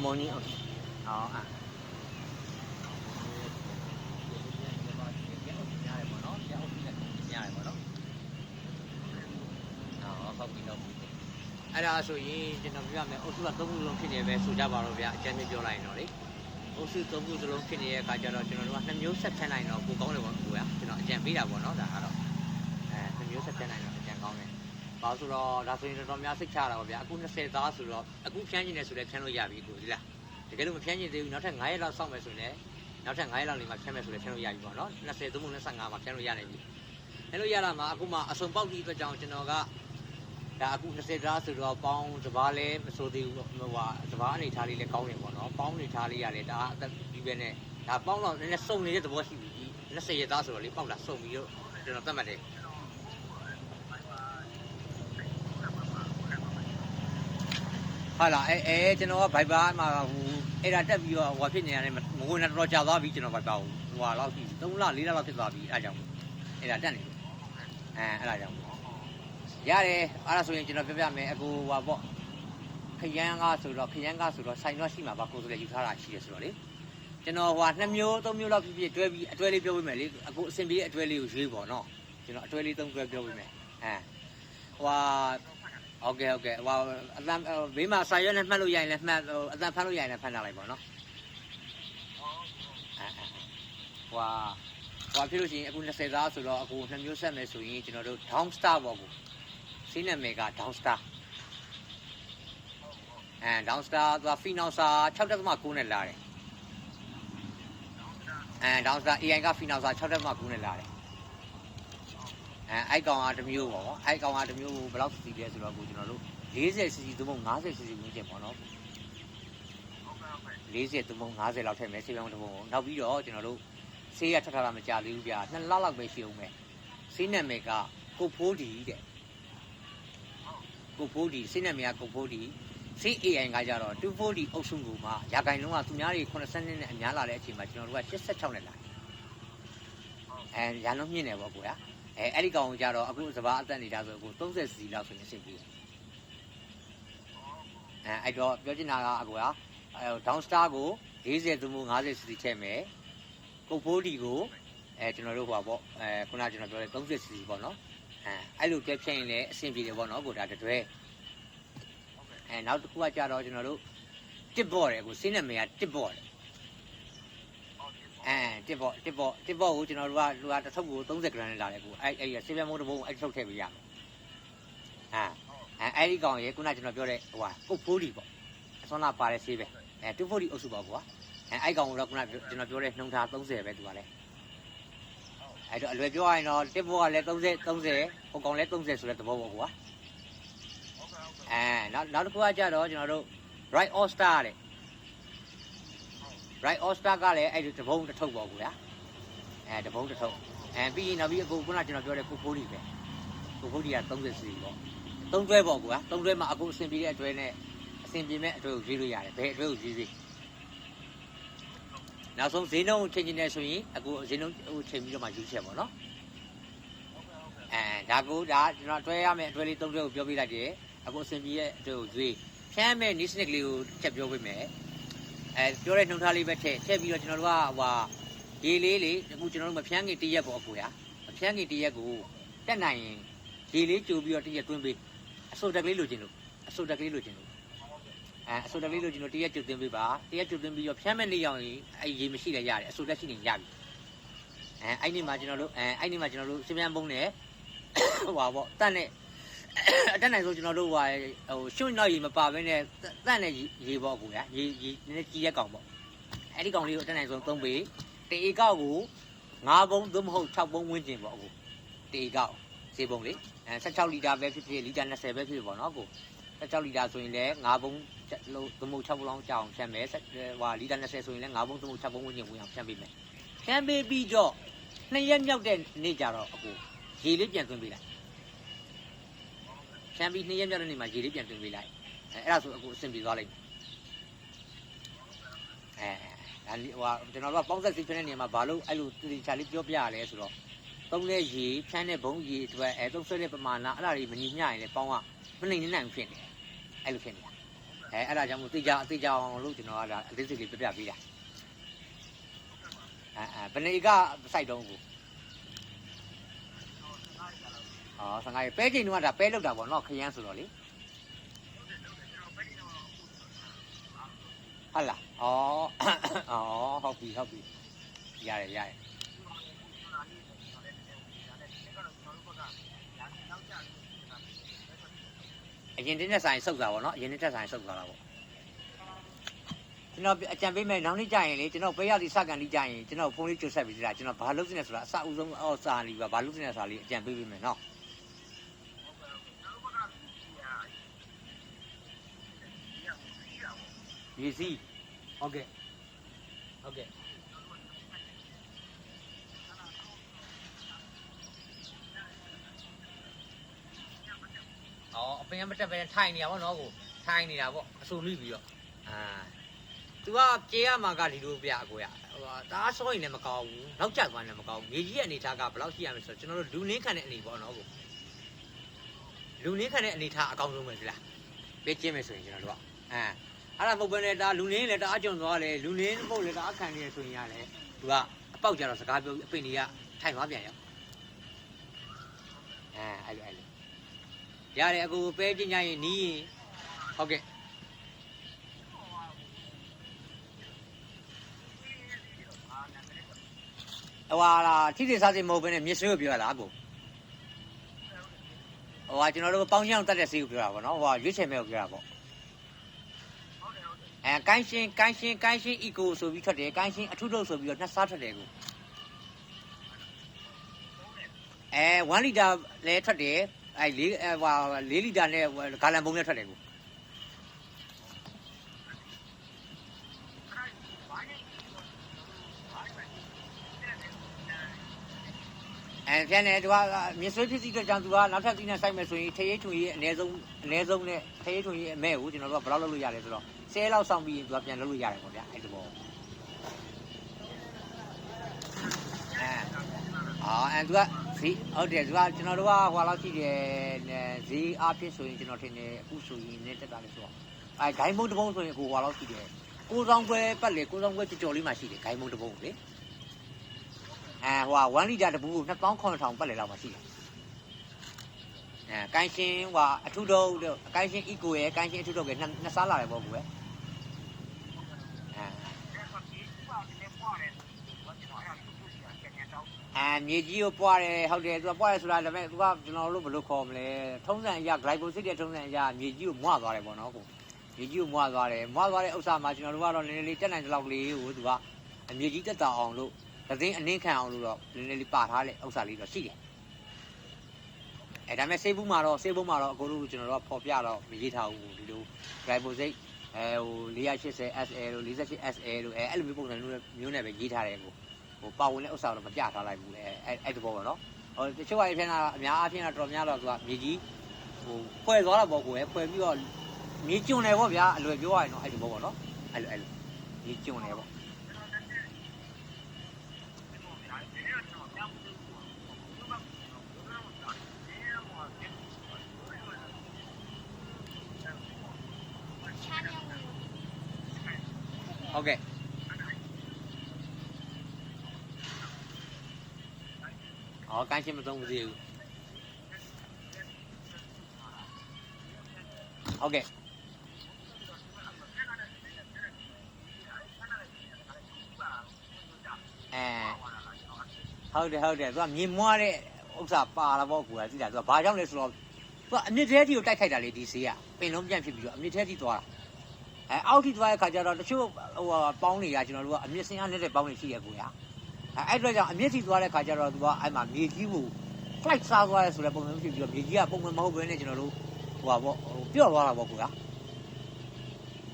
မုံကြီးအဲ့ဒါဆိုရင်ကျွန်တော်ပြောရမယ်အုပ်စုက3ခုလုံးဖြစ်နေပဲဆိုကြပါတော့ဗျာအကျဉ်းပြပြောလိုက်ရင်တော့လေအုပ်စု3ခုစလုံးဖြစ်နေတဲ့အခါကျတော့ကျွန်တော်တို့က2မျိုးဆက်ဖြတ်နိုင်တော့ပိုကောင်းတယ်ပေါ့ကိုရကျွန်တော်အကြံပေးတာပေါ့နော်ဒါကတော့2မျိုးဆက်ဖြတ်နိုင်တော့အကြံကောင်းတယ်ဘာလို့ဆိုတော့ဒါဆိုရင်တော်တော်များစိတ်ချတာပေါ့ဗျာအခု20သားဆိုတော့အခုဖြန်းကျင်နေဆိုလည်းဖြန်းလို့ရပြီကိုဒီလားတကယ်လို့မဖြန်းကျင်သေးဘူးနောက်ထပ်9ရက်လောက်စောင့်မယ်ဆိုရင်လည်းနောက်ထပ်9ရက်လောက်နေမှဖြန်းမယ်ဆိုလည်းဖြန်းလို့ရပြီပေါ့နော်20 3 25မှာဖြန်းလို့ရနိုင်ပြီအဲ့လိုရတာမှာအခုမှအစုံပေါက်ပြီးအတွက်ကြောင့်ကျွန်တော်ကဒါအခု20သားဆိုတော့ပေါင်းစဘာလည်းမဆိုသေးဘူးဟိုဟာစဘာအနေထားလေးလည်းကောင်းတယ်ပေါ့နော်ပေါင်းအနေထားလေးရတယ်ဒါအသက်ပြီးပဲနဲ့ဒါပေါင်းတော့နည်းနည်းစုံနေတဲ့သဘောရှိပြီ20ရက်သားဆိုတော့လေပေါက်လာစုံပြီးတော့ကျွန်တော်သတ်မှတ်တယ်ဟာလာကျွန်တော်က Viber မှာဟိုအဲ့ဒါတက်ပြီးတော့ဟိုဖြစ်နေရတယ်မဝင်တာတော်တော်ကြာသွားပြီကျွန်တော် Viber ကိုဟိုဟာလောက်ရှိ3လ4လလောက်ဖြစ်သွားပြီအဲ့ဒါကြောင့်အဲ့ဒါတက်နေအဲ့ဒါကြောင့်ရတယ်အဲ့ဒါဆိုရင်ကျွန်တော်ပြောပြမယ်အကူဟိုပေါ့ခရမ်းကားဆိုတော့ဆိုင်တော့ရှိမှာပါကိုဆိုလည်းယူထားတာရှိတယ်ဆိုတော့လေကျွန်တော်ဟို2မျိုး3မျိုးလောက်ဖြစ်တွဲပြီးအတွဲလေးပြောပေးမယ်လေအကူအစင်ပြေအတွဲလေးကိုရွေးပေါ့နော်ကျွန်တော်အတွဲလေး3တွဲပြောပေးမယ်ဟိုဟုတ်ကဲ့ဟိုအတန်ဘေးမှာစာရွက်နဲ့မှတ်လို့ရရင်လည်းမှတ်အတန်ဖတ်လို့ရရင်လည်းဖတ်ထားလိုက်ပေါ့နော်ဟိုဖြစ်လို့ရှိရင်အခု20သားဆိုတော့အခု2မျိုးဆက်မယ်ဆိုရင်ကျွန်တော်တို့ down star ပေါ့ကိုစီးနာမည်က down star down star သူက final star 6.9 နဲ့လာတယ်down star AI က final star 6.9 နဲ့လာတယ်အဲ့ကောင်ကတစ်မျိုးပေါ့အဲ့ကောင်ကတစ်မျိုးဘယ်လောက်စီးလဲဆိုတော့ကိုကျွန်တော်တို့40cc သို့မဟုတ် 50cc ဝန်းကျင်ပေါ့နော်40သို့မဟုတ်50လောက်ထည့်မယ်ဆေးပြောင်းတစ်ပုံနောက်ပြီးတော့ကျွန်တော်တို့ဆေးရထွက်ထားတာမကြသေးဘူးဗျာ2လလောက်ပဲရှိအောင်မယ်ဆေးနာမည်ကကိုဖိုးဒီတဲ့ကိုဖိုးဒီဆေးနာမည်ကကိုဖိုးဒီဆေး AI ကကြတော့240အုပ်စုကိုမှရာဂိုင်လုံးကသူများတွေ80နဲ့အများလာတဲ့အချိန်မှာကျွန်တော်တို့က86နဲ့လာရာလုံးမြင့်နေပေါ့ကိုရအဲ့ဒီကောင်ကိုကြတော့အခုစဘာအသက်နေတာဆိုကို30စီလောက်ဆိုရင်အဆင်ပြေအဲ့တော့ပြောချင်တာကအကူကdown star ကို40သို့မဟုတ်50စီထည့်မယ်ကုတ်ဖိုးဒီကိုကျွန်တော်တို့ဟိုပါပေါ့ခုနကကျွန်တော်ပြောတဲ့30စီပေါ့နော်အဲ့လိုပြည့်ဖြည့်ရင်လည်းအဆင်ပြေတယ်ပေါ့နော်ကိုဒါတတွဲနောက်တစ်ခုကကြတော့ကျွန်တော်တို့တစ်ဘော့တယ်ကိုစင်းနာမည်ကတစ်ဘော့တယ်တစ်ဘော့ကိုကျွန်တော်တို့ကတစ်ထုပ်ကို30 gram နဲ့လာတယ်ကိုအဲ့ရဆေးပြမိုးတစ်ပုံအဲ့ထုတ်ထည့်ပေးရမယ်အဲ့ဒီကောင်ရေခုနကျွန်တော်ပြောတဲ့ဟိုကုတ်ဖိုးဒီပေါ့အစွမ်းလာပါတဲ့ဆေးပဲ240အုပ်စုပါကွာအဲ့ကောင်ကတော့ခုနကျွန်တော်ပြောတဲ့နှုံထား30ပဲသူကလည်းအဲ့တော့အလွယ်ပြောရရင်တော့တစ်ဘောကလည်း30ဟိုကောင်လည်း30ဆိုတဲ့သဘောပေါ့ကွာနောက်တစ်ခုကကြတော့ကျွန်တော်တို့ right all star တဲ့ right all star ကလည်းအဲ့ဒီတပုံတစ်ထုပ်ပေါ့ကွာတပုံတစ်ထုပ်ပြီးရင်နောက်ပြီးအခုခုနကျွန်တော်ပြောတဲ့ကိုဖိုးဒီပဲကိုဖိုးဒီက30စီပေါ့3တွဲပေါ့ကွာ3တွဲမှာအခုအဆင်ပြေတဲ့အတွဲနဲ့အဆင်ပြေမဲ့အတွဲကိုရွေးလို့ရတယ်ဘယ်အတွဲကိုရွေးနောက်ဆုံးဈေးနှုန်းချိန်နေဆိုရင်အခုဈေးနှုန်းဟိုချိန်ပြီးတော့မှယူချက်ပေါ့နော်ဒါကျွန်တော်တွဲရမယ်အတွဲလေး3တွဲကိုပြောပြလိုက်တယ်အခုအဆင်ပြေတဲ့အတွဲကိုရွေးဖြန်းမဲ့ niche nick လေးကိုချက်ပြောပေးမယ်ပြောတဲ့နှုံထားလေးပဲထည့်ပြီးတော့ကျွန်တော်တို့ကဟိုရေလေးလေအခုကျွန်တော်တို့မဖြန်းခင်တရက်ပေါ့အကူရမဖြန်းခင်တရက်ကိုတက်နိုင်ရင်ရေလေးကြိုပြီးတော့တရက်တွင်းပေးအစိုးတက်ကလေးလိုချင်လို့အစိုးတက်ကလေးလိုချင်လို့အစိုးတက်ကလေးလိုချင်လို့တရက်ကြိုသွင်းပေးပါတရက်ကြိုသွင်းပြီးတော့ဖြန်းမဲ့နေအောင်ရင်အဲ့ရေမရှိလည်းရတယ်အစိုးတက်ရှိနေရပြီအဲ့ဒီမှာကျွန်တော်တို့စင်ပြန်ပုံးနဲ့ဟိုပါပေါ့တတ်နဲ့အတက်နိုင်ဆုံးကျွန်တော်တို့ဟိုရွှွန့်တော့ရေမပါဘဲနဲ့တတ်နဲ့ရေပေါ့ကူရရေနည်းနည်းကြီးရက်ကောင်ပေါ့အဲ့ဒီကောင်လေးကိုအတက်နိုင်ဆုံး3ပေတေကောက်ကို9ပုံသို့မဟုတ်6ပုံဝန်းကျင်ပေါ့အခုတေကောက်ဈေးပုံလေး16လီတာပဲဖြစ်ဖြစ်လီတာ20ပဲဖြစ်ဖြစ်ပေါ့နော်ကို16လီတာဆိုရင်လည်း9ပုံလို့သို့မဟုတ်6ပုံလောက်ကြာအောင်ဖြတ်မယ်ဟိုလီတာ20ဆိုရင်လည်း9ပုံသို့မဟုတ်6ပုံဝန်းကျင်ဝင်အောင်ဖြတ်ပေးမယ်ဖြတ်ပေးပြီးတော့2ရက်မြောက်တဲ့နေ့ကျတော့အခုရေလေးပြန်သွင်းပေးလိုက်ဖြတ်ပြီး2ရက်မြောက်တဲ့နေ့မှာရေလေးပြန်သွင်းပေးလိုက်အဲ့ဒါဆိုအခုအဆင်ပြေသွားလိမ့်မယ်ဟိုကျွန်တော်တို့ကပေါင်းဆက်စီဖြစ်တဲ့နေရာမှာဘာလို့အဲ့လိုတီချာလေးပြောပြရလဲဆိုတော့သုံးတဲ့ရေဖြန်းတဲ့ဘုံရေအတွက်သုံးဆွဲတဲ့ပမာဏအဲ့ဒါတွေမညီမျှရင်လည်းပေါင်းကမနိုင်နိုင်ဖြစ်နေအဲ့လိုဖြစ်နေတာ အဲ့ဒါကြောင့်မို့သိကြအောင်လို့ကျွန်တော်ကဒါအသေးစိတ်လေးပြပြပေးတာဘယ်နေကစိုက်တုံးကို15ရက်ပဲချိန်တုန်းကဒါပဲလောက်တာပေါ့နော်ခရမ်းဆိုတော့လေဟုတ်လားဟုတ်ပြီရတယ်အရင်တင်းနဲ့ဆိုင်စုပ်တာပေါ့နော်အရင်တင်းတက်ဆိုင်စုပ်တာပေါ့ကျွန်တော်အကြံပေးမယ်နောက်နေ့ကြာရင်လေကျွန်တော်ပေးရသည့်စကန်လေးကြာရင်ကျွန်တော်ဖုန်းလေးကြိုဆက်ပြီးသေးတာကျွန်တော်ဘာလုပ်စနေဆိုတာအစအဦးဆုံးစာလီပါဘာလုပ်စနေဆိုတာလေးအကြံပေးပေးမယ်နော်ရေစီဟုတ်ကဲ့အပင်မတက်ပဲထိုင်နေရပါတော့ကိုထိုင်နေတာပေါ့အဆူမိပြီးတော့သူကကြေးရမှာကဒီလိုပြအကိုရဒါစောရင်လည်းမကောင်းဘူးနောက်ကျသွားလည်းမကောင်းဘူးမြေကြီးရဲ့အနေထားကဘယ်လောက်ရှိရမလဲဆိုတော့ကျွန်တော်တို့လူနင်းခံတဲ့အနေပေါ့နော်ကိုလူနင်းခံတဲ့အနေထားအကောင်းဆုံးပဲဒီလားပေးကျင်းမယ်ဆိုရင်ကျွန်တော်တို့ကအဲ့ဒါမဟုတ်ဘဲနဲ့ဒါလူနင်းလည်းတအားကြုံသွားတယ်လူနင်းပုတ်လည်းတအားခံနေရဆိုရင်ရတယ်သူကအပေါက်ကြတော့စကားပြောပြီးအပင်တွေကထိုင်သွားပြန်ရောအဲ့လိုရတယ်အကူပဲကျင်းကြရင်နီးရင်ဟုတ်ကဲ့ထိတိစားစီမဟုတ်ဘဲနဲ့မြစ်ဆွေးကိုပြောရလားအကူကျွန်တော်တို့ပေါင်းချောင်းတက်တဲ့စီးကိုပြောတာပေါ့နော်ရွေးချယ်မဲ့ကိုပြောတာပေါ့ကိုင်းရှင်းအီကိုဆိုပြီးထွက်တယ်ကိုင်းရှင်းအထုထုတ်ဆိုပြီးတော့နှစ်စားထွက်တယ်ကို1လီတာလည်းထွက်တယ်4လီတာနဲ့ဂါလန်ပုံနဲ့ထွက်တယ်ကိုပြန်နေသူကမြစ်ဆွေးဖြစ်စီတဲ့ကြောင့်သူကနောက်ထပ်သီးနှံဆိုင်မယ်ဆိုရင်ထရေးထွန်ရေးအနည်းဆုံးနဲ့ထရေးထွန်ရေးအမဲ့ကိုကျွန်တော်တို့ကဘယ်လောက်လုပ်လို့ရတယ်ဆိုတော့10လောက်ဆောင်ပြီးရင်သူကပြန်လုပ်လို့ရတယ်ပေါ့ဗျာအဲ့ဒီပေါ့သူကဈေးဟုတ်တယ်သူကကျွန်တော်တို့ကဟိုလောက်ရှိတယ်ဈေးအားဖြင့်ဆိုရင်ကျွန်တော်ထင်တယ်အခုဆိုရင်နဲ့တက်တာလေဆိုတော့ဂိုင်းမုံတစ်ပုံဆိုရင်ကိုဟိုလောက်ရှိတယ်9ဆောင်ခွဲပတ်လေ9ဆောင်ခွဲကြော်လေးမှရှိတယ်ဂိုင်းမုံတစ်ပုံလေ1လီတာတပူး2900ပတ်လေလောက်မှရှိတယ်ကိုင်းရှင်းအထုထုတ်ကိုင်းရှင်းအီကိုရဲ့ကိုင်းရှင်းအထုထုတ်ရဲ့နှစ်စားလာတယ်ပေါ့ကွယ်မြေကြီးကိုပွားတယ်ဟုတ်တယ်သူကပွားတယ်ဆိုတာဒါပေမဲ့သူကကျွန်တော်တို့ဘယ်လိုခေါ်မလဲထုံးစံအရဂလိုက်ပိုစစ်တဲ့ထုံးစံအရမြေကြီးကိုမွားသွားတယ်ပေါ့နော်ကိုမြေကြီးကိုမွားသွားတဲ့ဥစ္စာမှာကျွန်တော်တို့ကတော့နည်းနည်းလေးတက်နိုင်တဲ့လောက်လေးကိုသူကအမြေကြီးတက်တာအောင်လို့သတင်းအနှင်းခံအောင်လို့တော့နည်းနည်းလေးပါထားတဲ့ဥစ္စာလေးတော့ရှိတယ်ဒါပေမဲ့စေးဘူးမှာတော့အကိုတို့ကျွန်တော်တို့ကပေါ်ပြတော့မရေးထားဘူးဒီလို glyphosate 480 SL လို့48 SL လို့အဲ့လိုမျိုးပုံစံမျိုးနဲ့ပဲရေးထားတယ်ကိုပါဝင်တဲ့ဥစ္စာတော့မပြထားလိုက်ဘူးအဲ့ဒီဘောပေါ့နော်တချို့ကအဖြစ်ကအများအားဖြင့်တော့တော်များတော့သူကမြေကြီးဖွဲ့သွားတာပေါ့ကိုဖွဲ့ပြီးတော့မြေကျွန်းတယ်ပေါ့ဗျာအလွယ်ပြောရရင်တော့အဲ့ဒီဘောပေါ့နော်အဲ့လိုမြေကျွန်းတယ်ပေါ့ဟုတ်ကဲ့ကိုင်းရှင်းမသုံးဘူးသေးဘူးဟုတ်ကဲ့ဟုတ်တယ်သူကမြေမွားတဲ့ဥစ္စာပါလာပေါ့ကွာသိလားသူကဘာကြောင့်လဲဆိုတော့သူကအမြင့်သေးတီကိုတိုက်ခိုက်တာလေဒီဆေးကပင်လုံးပြန့်ဖြစ်ပြီးတော့အမြင့်သေးတီသွားတာအောက်ထိသွားတဲ့ခါကျတော့တချို့ပေါင်းတွေကကျွန်တော်တို့ကအမြင့်စင်းအားနဲ့ပေါင်းနေရှိရကိုရအဲ့အတွက်ကြောင့်အမြင့်ထိသွားတဲ့ခါကျတော့သူကအဲ့မှာမြေကြီးကို flight စားသွားရဲဆိုတဲ့ပုံစံဖြစ်ပြီးတော့မြေကြီးကပုံမှန်မဟုတ်ဘဲနဲ့ကျွန်တော်တို့ပြော့သွားတာပေါ့ကွာ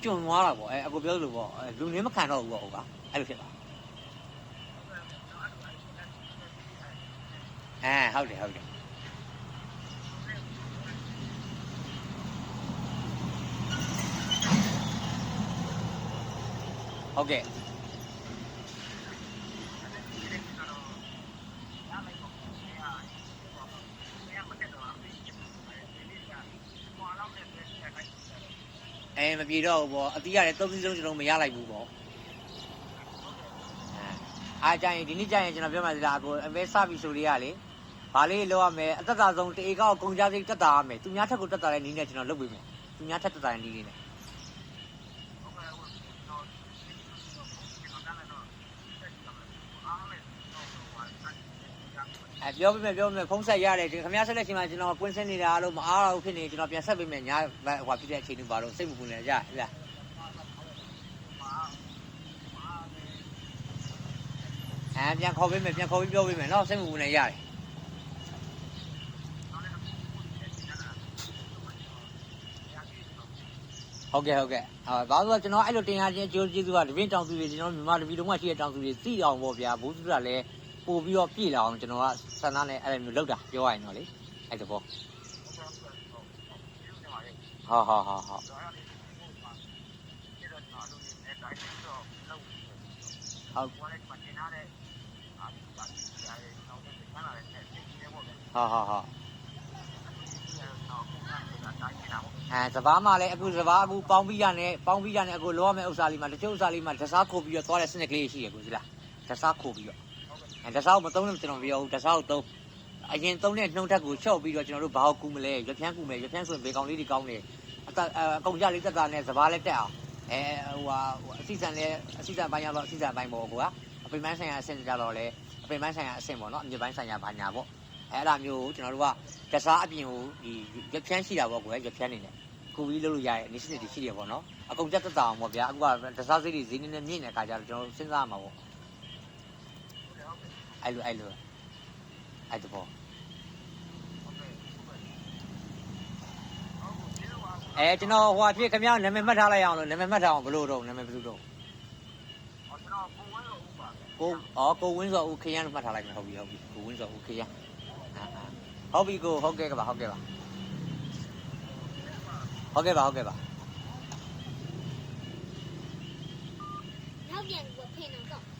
ကျွံသွားတာပေါ့အကိုပြောလို့ပေါ့လူနေမခံတော့ဘူးပေါ့ဟုတ်ကအဲ့လိုဖြစ်သွားဟုတ်တယ်ဟုတ်ကဲ့ မပြေတော့ဘူးပေါ့အတီးရတယ်3စီးလုံးကျွန်တော်မရလိုက်ဘူးပေါ့အားကြရင်ဒီနေ့ကြရင်ကျွန်တော်ပြောမှသလားကိုအမဲစပြီဆိုလေးရလေဘာလေးလောက်ရမယ်အသက်သာဆုံးတေကောက်ကုန်ကြစိတ်တက်တာရမယ်သူများထက်ကိုတက်တာတဲ့နည်းနဲ့ကျွန်တော်လုပ်ပေးမယ်သူများထက်တက်တာတဲ့နည်းလေးနဲ့ပြောပေးမယ်ဖုန်းဆက်ရတယ်ခင်ဗျားဆက်လက်ချိန်မှာကျွန်တော်ပွင့်စင်းနေတာလို့မအားတော့ဖြစ်နေကျွန်တော်ပြန်ဆက်ပေးမယ်ညာဟိုဖြစ်တဲ့အချိန်တွေပါတော့စိတ်မပူနဲ့ကြဟဲ့လားပြန်ခေါ်ပေးမယ်ပြန်ခေါ်ပြီးပြောပေးမယ်နော်စိတ်မပူနဲ့ရတယ်ဟုတ်ကဲ့ဘာလို့ကျွန်တော်အဲ့လိုတင်ရခြင်းအကျိုးကျေးဇူးကတပင်းတောင်သူတွေကျွန်တော်မြန်မာတပီလုံးမှာရှိတဲ့တောင်သူတွေသိအောင်ပေါ့ဗျာဘိုးစုကလည်းပို့ပြီးတော့ပြည်လာအောင်ကျွန်တော်ကစံသားနဲ့အဲ့လိုမျိုးလောက်တာပြောရရင်တော့လေအဲ့ဒါပေါ့ဟုတ်စဘာမှလည်းအခုစဘာအခုပေါင်းပြီးရနဲ့အခုလောရမယ့်ဥစ္စာလေးမှာတချို့ဥစ္စာလေးမှာတစားခိုးပြီးတော့သွားတဲ့စနစ်ကလေးရှိတယ်ကိုကြီးလားတစားခိုးပြီးတော့တစားမသုံးလို့ကျွန်တော်ပြောဘူးတစားကိုသုံးအရင်သုံးတဲ့နှုံထက်ကိုချော့ပြီးတော့ကျွန်တော်တို့ဘာကိုကူးမလဲရွက်ဖြန်းကူးမယ်ရွက်ဖြန်းဆိုရင်ဘေကောင်လေးတွေကောင်းတယ်အကုန်ကြလေးတက်တာနဲ့စဘာလည်းတက်အောင်အစီစံပိုင်းရတော့အစီစံပိုင်းပေါ့ကွာအပိမန်းဆိုင်ရာအဆင့်ကြတော့လေအပိမန်းဆိုင်ရာအဆင့်ပေါ့နော်အမြင့်ပိုင်းဆိုင်ရာဘာညာပေါ့အဲ့ဒါမျိုးကိုကျွန်တော်တို့ကတစားအပြင်ကိုဒီရွက်ဖြန်းရှိတာပေါ့ကွာရွက်ဖြန်းနေတယ်ကူပြီးလုပ်လို့ရရဲ့အနေစနစ်တွေရှိတယ်ပေါ့နော်အကုန်ကြတက်တာအောင်ပေါ့ဗျာအခုကတစားစိတ်တွေဈေးနေနဲ့မြင့်နေတဲ့အခါကျတော့ကျွန်တော်စဉ်းစားမှာပေါ့အဲ့လိုအဲ့တဘောကျွန်တော်ဟိုအဖြစ်ခင်ဗျားနာမည်မှတ်ထားလိုက်အောင်လို့နာမည်မှတ်ထားအောင်ဘလို့တော့နာမည်ဘယ်သူတော့ကျွန်တော်ကိုဝင်းစောဦးခရမ်းလို့မှတ်ထားလိုက်မယ်ဟုတ်ပြီကိုဝင်းစောဦးခရမ်းဟုတ်ပြီကိုဟုတ်ကဲ့ပါနောက်ပြန်ကိုဖိနေတော့